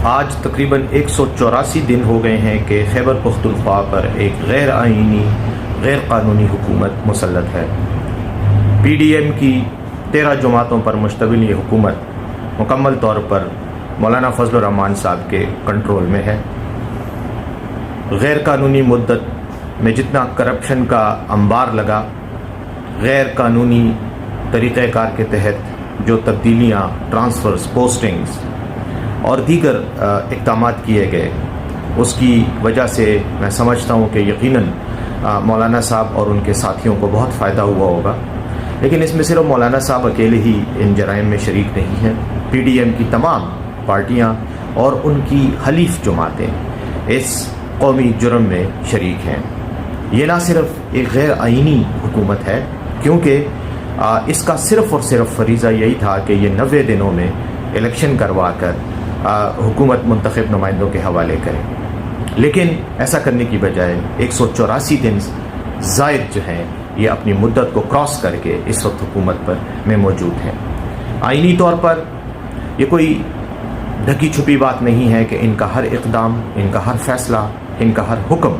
آج تقریباً 184 دن ہو گئے ہیں کہ خیبر پختونخوا پر ایک غیر آئینی غیر قانونی حکومت مسلط ہے۔ پی ڈی ایم کی 13 جماعتوں پر مشتمل یہ حکومت مکمل طور پر مولانا فضل الرحمان صاحب کے کنٹرول میں ہے۔ غیر قانونی مدت میں جتنا کرپشن کا انبار لگا، غیر قانونی طریقہ کار کے تحت جو تبدیلیاں، ٹرانسفرز، پوسٹنگز اور دیگر اقدامات کیے گئے، اس کی وجہ سے میں سمجھتا ہوں کہ یقیناً مولانا صاحب اور ان کے ساتھیوں کو بہت فائدہ ہوا ہوگا۔ لیکن اس میں صرف مولانا صاحب اکیلے ہی ان جرائم میں شریک نہیں ہیں۔ پی ڈی ایم کی تمام پارٹیاں اور ان کی حلیف جماعتیں اس قومی جرم میں شریک ہیں۔ یہ نہ صرف ایک غیر آئینی حکومت ہے، کیونکہ اس کا صرف اور صرف فریضہ یہی تھا کہ یہ 90 دنوں میں الیکشن کروا کر حکومت منتخب نمائندوں کے حوالے کرے، لیکن ایسا کرنے کی بجائے 184 دن زائد جو ہیں یہ اپنی مدت کو کراس کر کے اس وقت حکومت پر میں موجود ہیں۔ آئینی طور پر یہ کوئی ڈھکی چھپی بات نہیں ہے کہ ان کا ہر اقدام، ان کا ہر فیصلہ، ان کا ہر حکم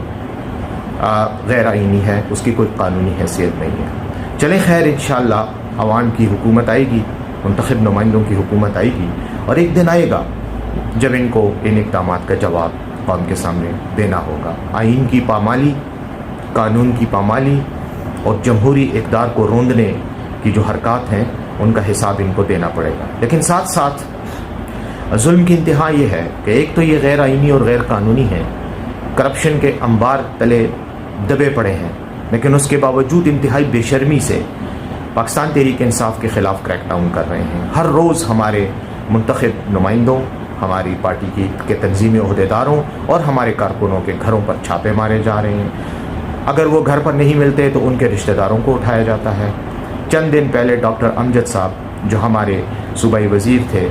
غیر آئینی ہے، اس کی کوئی قانونی حیثیت نہیں ہے۔ چلیں خیر، انشاءاللہ عوام کی حکومت آئے گی، منتخب نمائندوں کی حکومت آئے گی، اور ایک دن آئے گا جب ان کو ان اقدامات کا جواب قوم کے سامنے دینا ہوگا۔ آئین کی پامالی، قانون کی پامالی اور جمہوری اقدار کو روندنے کی جو حرکات ہیں، ان کا حساب ان کو دینا پڑے گا۔ لیکن ساتھ ساتھ ظلم کی انتہا یہ ہے کہ ایک تو یہ غیر آئینی اور غیر قانونی ہے، کرپشن کے انبار تلے دبے پڑے ہیں، لیکن اس کے باوجود انتہائی بے شرمی سے پاکستان تحریک انصاف کے خلاف کریک ڈاؤن کر رہے ہیں۔ ہر روز ہمارے منتخب نمائندوں، ہماری پارٹی کے تنظیمی عہدیداروں اور ہمارے کارکنوں کے گھروں پر چھاپے مارے جا رہے ہیں۔ اگر وہ گھر پر نہیں ملتے تو ان کے رشتہ داروں کو اٹھایا جاتا ہے۔ چند دن پہلے ڈاکٹر امجد صاحب جو ہمارے صوبائی وزیر تھے،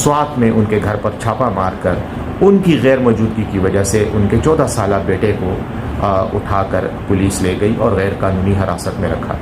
سوات میں ان کے گھر پر چھاپا مار کر ان کی غیر موجودگی کی وجہ سے ان کے 14 سالہ بیٹے کو اٹھا کر پولیس لے گئی اور غیر قانونی حراست میں رکھا۔